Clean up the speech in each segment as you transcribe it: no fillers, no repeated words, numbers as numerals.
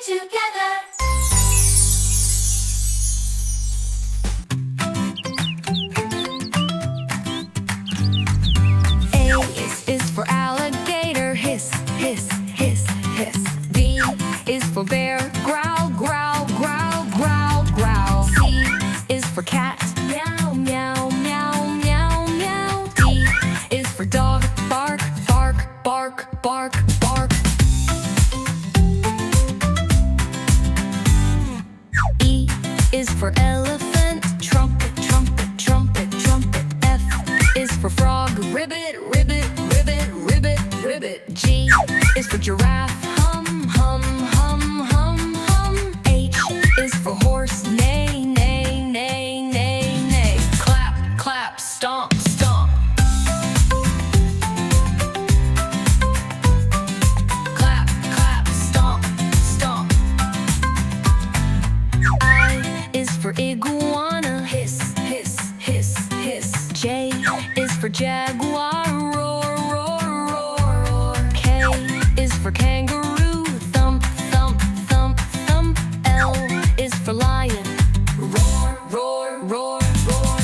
together. Is for alligator, hiss, hiss, hiss, hiss. B is for bear, growl, growl, growl, growl, growl. C is for cat, meow, meow, meow, meow, meow. D is for dog, bark, bark, bark, bark, bark. E is for elephant, trumpet, trumpet, trumpet, trumpet. F is for frog, ribbit, ribbit, ribbit, ribbit, ribbit. G is for giraffe, hum, hum, hum, hum, hum. H is for horse, neigh, neigh, neigh, neigh, neigh. Clap, clap, stomp, stomp. Clap, clap, stomp, stomp. I is for iguana, hiss, hiss, hiss, hiss. J is for jaguar, roar, roar, roar, roar. K is for kangaroo, thump, thump, thump, thump. L is for lion, roar, roar, roar, roar.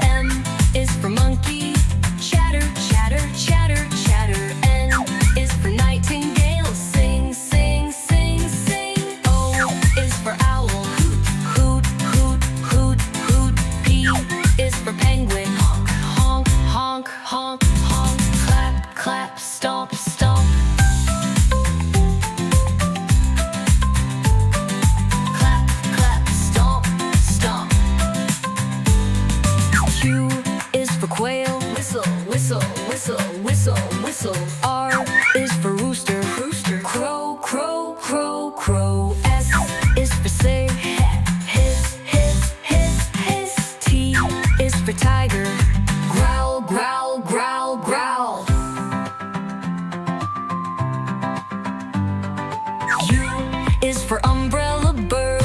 M is for monkey, chatter, chatter, chatter, chatter. N is for nightingale, sing, sing, sing, sing. O is for owl, hoot, hoot, hoot, hoot. P is for penguin, honk, honk, honk, honk. Clap, clap, stomp, stomp. Clap, clap, stomp, stomp. Q is for quail, whistle, whistle, whistle, whistle, whistle. R is for rooster, rooster, crow, crow, crow, crow. S is for say, hiss, hiss, hiss, hiss. T is for tiger, growl, growl, growl, growl. U is for umbrella, bird,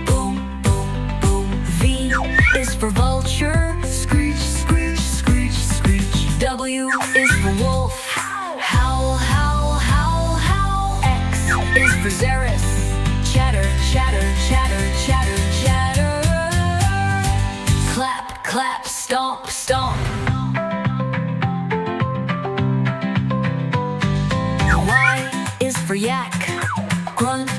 boom, boom, boom. V is for vulture, screech, screech, screech, screech. W is for wolf, howl, howl, howl, howl. X is for Xerus, chatter, chatter, chatter, chatter, chatter. Clap, clap, stomp, stomp. Y is for yak, grunt,